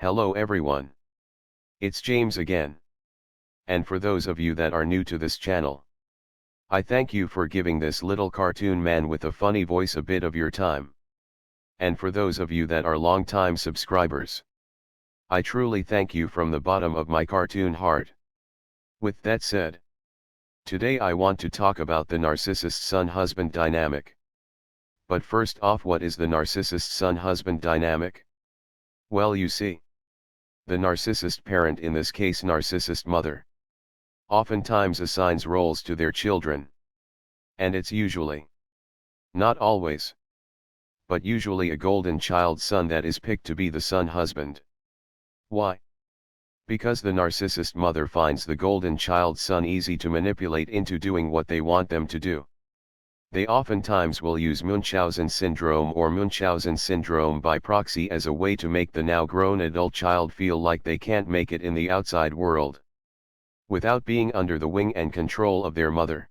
Hello everyone. It's James again. And for those of you that are new to this channel, I thank you for giving this little cartoon man with a funny voice a bit of your time. And for those of you that are long-time subscribers, I truly thank you from the bottom of my cartoon heart. With that said, today I want to talk about the narcissist son-husband dynamic. But first off, what is the narcissist son-husband dynamic? Well, you see, the narcissist parent, in this case narcissist mother, oftentimes assigns roles to their children. And it's usually, not always, but usually a golden child son that is picked to be the son husband. Why? Because the narcissist mother finds the golden child son easy to manipulate into doing what they want them to do. They oftentimes will use Munchausen syndrome or Munchausen syndrome by proxy as a way to make the now grown adult child feel like they can't make it in the outside world without being under the wing and control of their mother.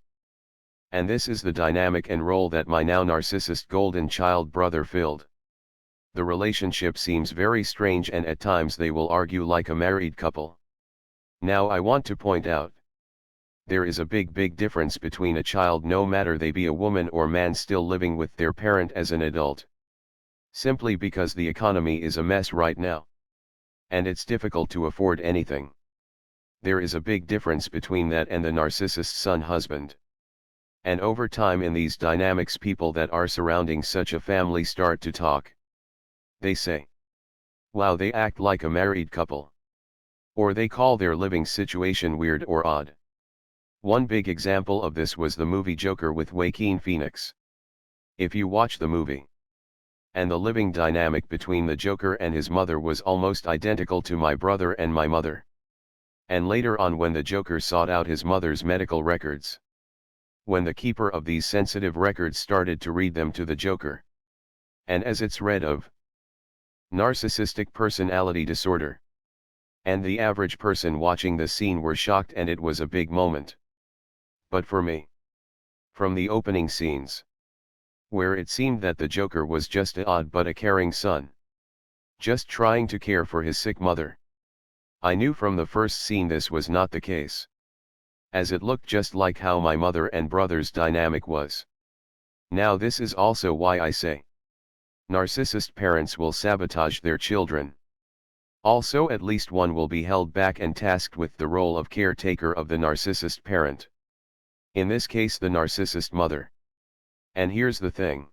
And this is the dynamic and role that my now narcissist golden child brother filled. The relationship seems very strange, and at times they will argue like a married couple. Now I want to point out, there is a big difference between a child, no matter they be a woman or man, still living with their parent as an adult. Simply because the economy is a mess right now, and it's difficult to afford anything. There is a big difference between that and the narcissist son husband. And over time in these dynamics, people that are surrounding such a family start to talk. They say, wow, they act like a married couple. Or they call their living situation weird or odd. One big example of this was the movie Joker with Joaquin Phoenix. If you watch the movie, and the living dynamic between the Joker and his mother was almost identical to my brother and my mother. And later on, when the Joker sought out his mother's medical records, when the keeper of these sensitive records started to read them to the Joker, and as it's read of narcissistic personality disorder, and the average person watching the scene were shocked, and it was a big moment. But for me, from the opening scenes, where it seemed that the Joker was just an odd but a caring son, just trying to care for his sick mother, I knew from the first scene this was not the case, as it looked just like how my mother and brother's dynamic was. Now this is also why I say, narcissist parents will sabotage their children. Also, at least one will be held back and tasked with the role of caretaker of the narcissist parent. In this case, the narcissist mother. And here's the thing.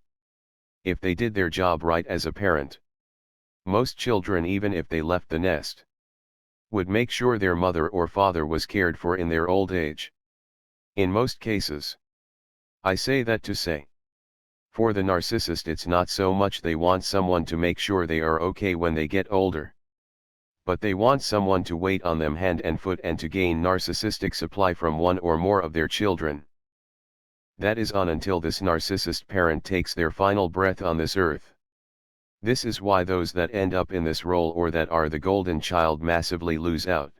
If they did their job right as a parent, most children, even if they left the nest, would make sure their mother or father was cared for in their old age. In most cases. I say that to say, for the narcissist, it's not so much they want someone to make sure they are okay when they get older, but they want someone to wait on them hand and foot and to gain narcissistic supply from one or more of their children. That is on until this narcissist parent takes their final breath on this earth. This is why those that end up in this role, or that are the golden child, massively lose out.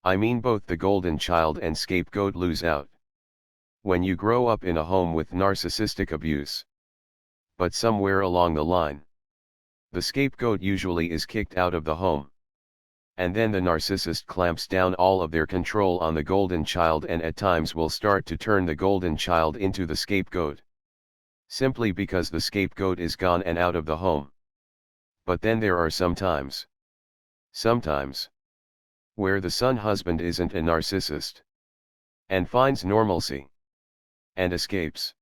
I mean, both the golden child and scapegoat lose out. When you grow up in a home with narcissistic abuse, but somewhere along the line, the scapegoat usually is kicked out of the home. And then the narcissist clamps down all of their control on the golden child, and at times will start to turn the golden child into the scapegoat. Simply because the scapegoat is gone and out of the home. But then there are sometimes, where the son husband isn't a narcissist, and finds normalcy, and escapes.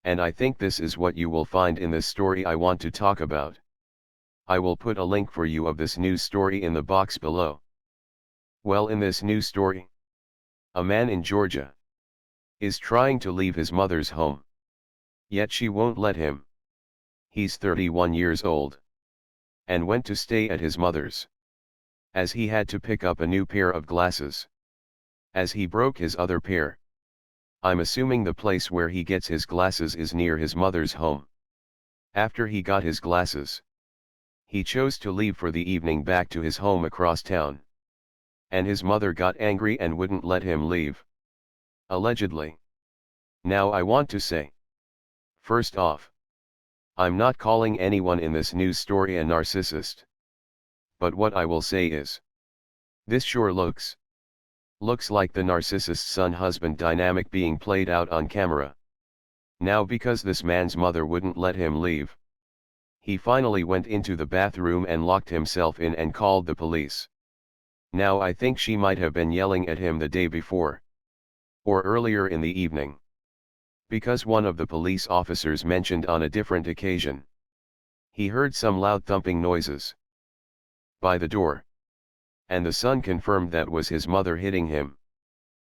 And I think this is what you will find in this story I want to talk about. I will put a link for you of this news story in the box below. Well, in this news story, a man in Georgia is trying to leave his mother's home, yet she won't let him. He's 31 years old, and went to stay at his mother's, as he had to pick up a new pair of glasses, as he broke his other pair. I'm assuming the place where he gets his glasses is near his mother's home. After he got his glasses, he chose to leave for the evening back to his home across town. And his mother got angry and wouldn't let him leave. Allegedly. Now I want to say, first off, I'm not calling anyone in this news story a narcissist. But what I will say is, this sure looks like the narcissist son-husband dynamic being played out on camera. Now because this man's mother wouldn't let him leave, he finally went into the bathroom and locked himself in and called the police. Now I think she might have been yelling at him the day before, or earlier in the evening, because one of the police officers mentioned on a different occasion he heard some loud thumping noises by the door, and the son confirmed that was his mother hitting him,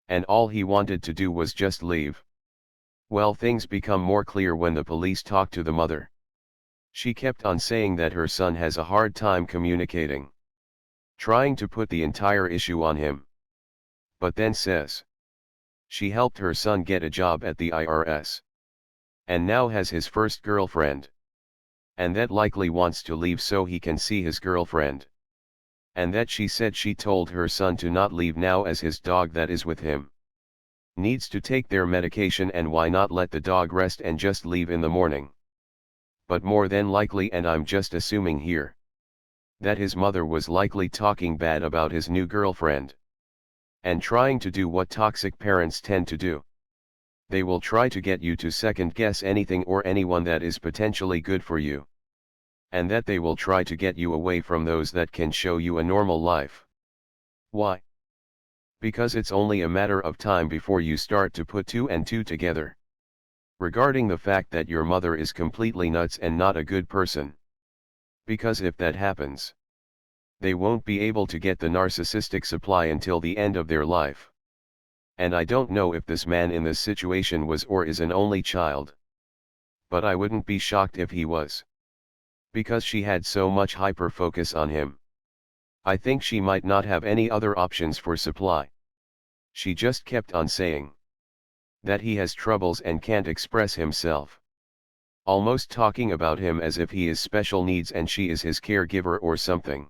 and all he wanted to do was just leave. Well, things become more clear when the police talk to the mother. She kept on saying that her son has a hard time communicating, trying to put the entire issue on him, but then says she helped her son get a job at the IRS, and now has his first girlfriend, and that likely wants to leave so he can see his girlfriend, and that she said she told her son to not leave now as his dog that is with him needs to take their medication, and why not let the dog rest and just leave in the morning. But more than likely, and I'm just assuming here, that his mother was likely talking bad about his new girlfriend, and trying to do what toxic parents tend to do. They will try to get you to second guess anything or anyone that is potentially good for you, and that they will try to get you away from those that can show you a normal life. Why? Because it's only a matter of time before you start to put two and two together regarding the fact that your mother is completely nuts and not a good person. Because if that happens, they won't be able to get the narcissistic supply until the end of their life. And I don't know if this man in this situation was or is an only child, but I wouldn't be shocked if he was, because she had so much hyper focus on him. I think she might not have any other options for supply. She just kept on saying that he has troubles and can't express himself, almost talking about him as if he is special needs and she is his caregiver or something.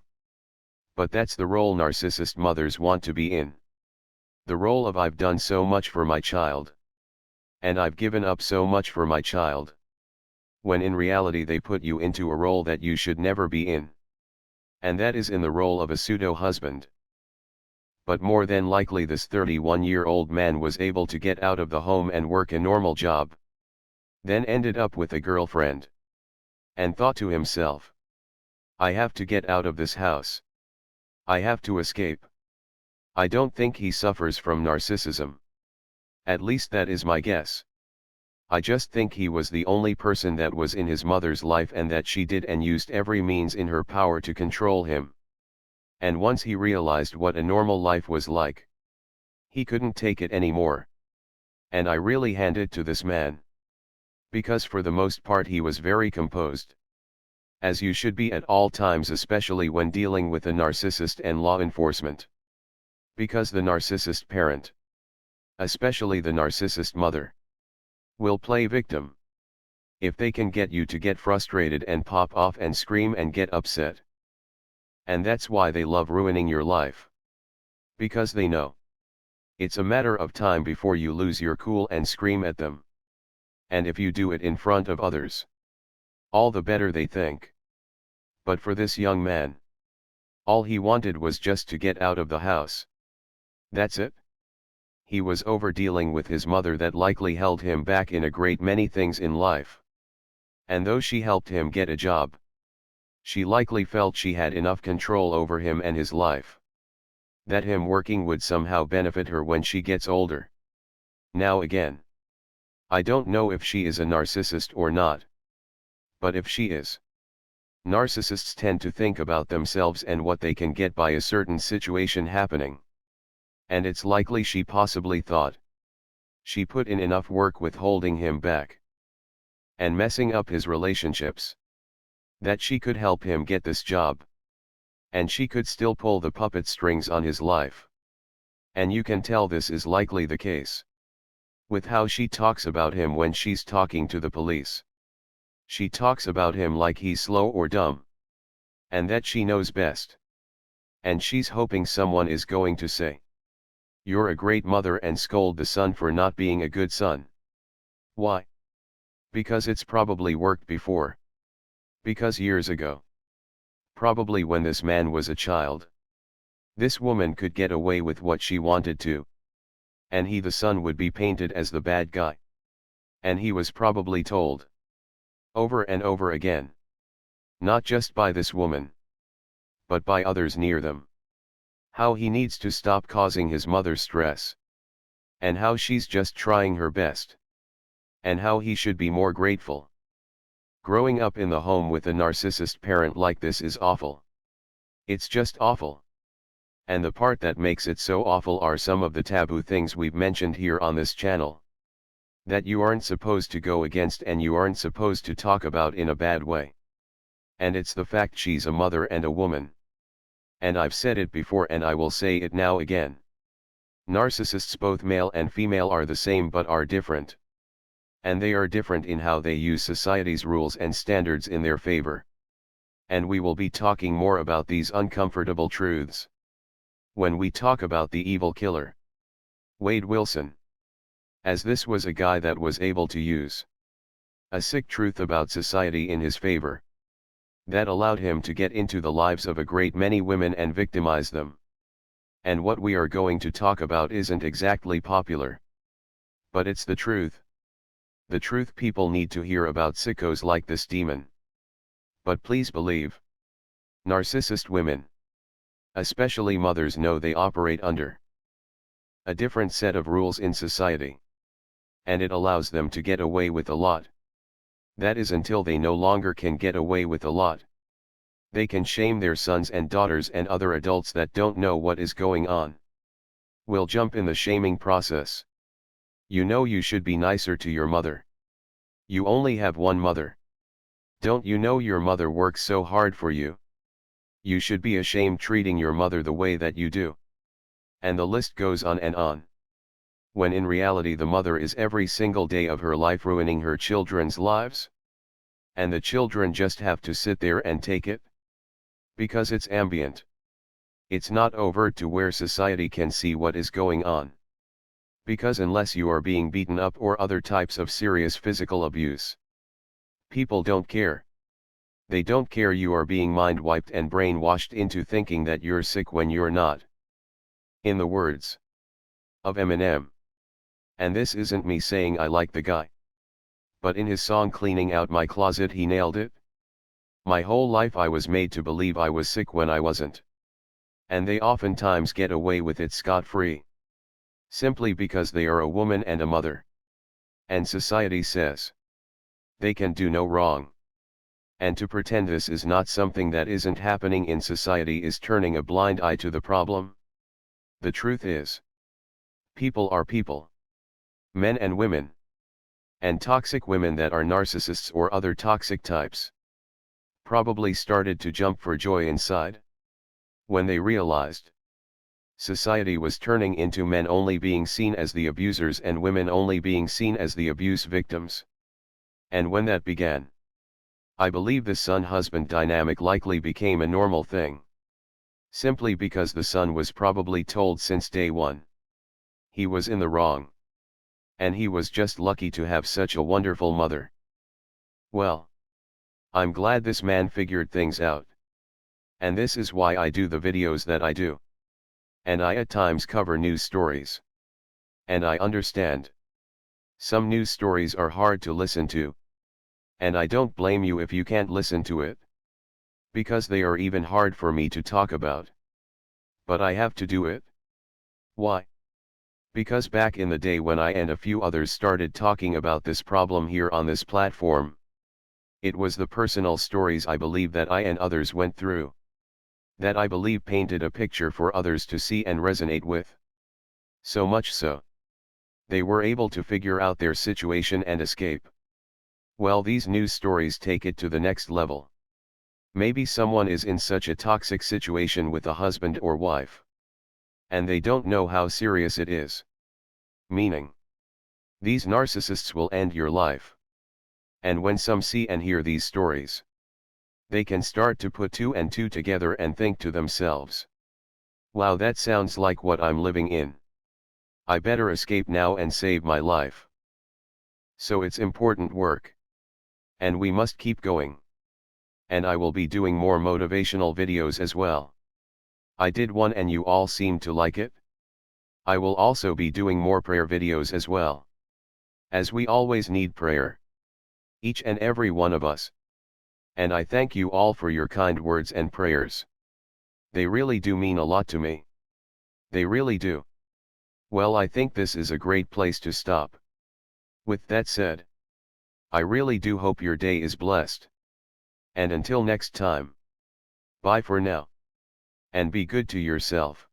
But that's the role narcissist mothers want to be in. The role of I've done so much for my child, and I've given up so much for my child, when in reality they put you into a role that you should never be in. And that is in the role of a pseudo-husband. But more than likely this 31-year-old man was able to get out of the home and work a normal job, then ended up with a girlfriend, and thought to himself, I have to get out of this house. I have to escape. I don't think he suffers from narcissism. At least that is my guess. I just think he was the only person that was in his mother's life and that she did and used every means in her power to control him. And once he realized what a normal life was like, he couldn't take it anymore. And I really hand it to this man, because for the most part he was very composed, as you should be at all times, especially when dealing with a narcissist and law enforcement. Because the narcissist parent, especially the narcissist mother, will play victim if they can get you to get frustrated and pop off and scream and get upset. And that's why they love ruining your life. Because they know it's a matter of time before you lose your cool and scream at them. And if you do it in front of others, all the better, they think. But for this young man, all he wanted was just to get out of the house. That's it. He was over dealing with his mother that likely held him back in a great many things in life. And though she helped him get a job, she likely felt she had enough control over him and his life, that him working would somehow benefit her when she gets older. Now again, I don't know if she is a narcissist or not. But if she is, narcissists tend to think about themselves and what they can get by a certain situation happening. And it's likely she possibly thought she put in enough work with holding him back and messing up his relationships, that she could help him get this job, and she could still pull the puppet strings on his life. And you can tell this is likely the case with how she talks about him when she's talking to the police. She talks about him like he's slow or dumb, and that she knows best. And she's hoping someone is going to say, "You're a great mother," and scold the son for not being a good son. Why? Because it's probably worked before. Because years ago, Probably when this man was a child. This woman could get away with what she wanted to. And he, the son, would be painted as the bad guy. And he was probably told over and over again, not just by this woman, but by others near them, how he needs to stop causing his mother stress, and how she's just trying her best, and how he should be more grateful. Growing up in the home with a narcissist parent like this is awful. It's just awful. And the part that makes it so awful are some of the taboo things we've mentioned here on this channel, that you aren't supposed to go against and you aren't supposed to talk about in a bad way. And it's the fact she's a mother and a woman. And I've said it before and I will say it now again. Narcissists, both male and female, are the same but are different. And they are different in how they use society's rules and standards in their favor. And we will be talking more about these uncomfortable truths when we talk about the evil killer, Wade Wilson. As this was a guy that was able to use a sick truth about society in his favor, that allowed him to get into the lives of a great many women and victimize them. And what we are going to talk about isn't exactly popular, but it's the truth. The truth people need to hear about sickos like this demon. But please believe, narcissist women, especially mothers, know they operate under a different set of rules in society. And it allows them to get away with a lot. That is until they no longer can get away with a lot. They can shame their sons and daughters and other adults that don't know what is going on. Will jump in the shaming process. You know you should be nicer to your mother. You only have one mother. Don't you know your mother works so hard for you? You should be ashamed treating your mother the way that you do. And the list goes on and on. When in reality the mother is every single day of her life ruining her children's lives. And the children just have to sit there and take it. Because it's ambient. It's not overt to where society can see what is going on. Because unless you are being beaten up or other types of serious physical abuse, people don't care. They don't care you are being mind wiped and brainwashed into thinking that you're sick when you're not. In the words of Eminem. And this isn't me saying I like the guy. But in his song Cleaning Out My Closet he nailed it. My whole life I was made to believe I was sick when I wasn't. And they oftentimes get away with it scot-free. Simply because they are a woman and a mother. And society says they can do no wrong. And to pretend this is not something that isn't happening in society is turning a blind eye to the problem. The truth is, people are people. Men and women. And toxic women that are narcissists or other toxic types probably started to jump for joy inside when they realized society was turning into men only being seen as the abusers and women only being seen as the abuse victims. And when that began, I believe the son-husband dynamic likely became a normal thing. Simply because the son was probably told since day one he was in the wrong. And he was just lucky to have such a wonderful mother. Well, I'm glad this man figured things out. And this is why I do the videos that I do. And I at times cover news stories. And I understand. Some news stories are hard to listen to. And I don't blame you if you can't listen to it. Because they are even hard for me to talk about. But I have to do it. Why? Because back in the day when I and a few others started talking about this problem here on this platform, it was the personal stories I believe that I and others went through, that I believe painted a picture for others to see and resonate with. So much so, they were able to figure out their situation and escape. Well, these news stories take it to the next level. Maybe someone is in such a toxic situation with a husband or wife, and they don't know how serious it is. Meaning, these narcissists will end your life. And when some see and hear these stories, they can start to put two and two together and think to themselves, wow, that sounds like what I'm living in. I better escape now and save my life. So it's important work. And we must keep going. and I will be doing more motivational videos as well. I did one and you all seemed to like it. I will also be doing more prayer videos as well. As we always need prayer. Each and every one of us. And I thank you all for your kind words and prayers. They really do mean a lot to me. They really do. Well, I think this is a great place to stop. With that said, I really do hope your day is blessed. And until next time. Bye for now. And be good to yourself.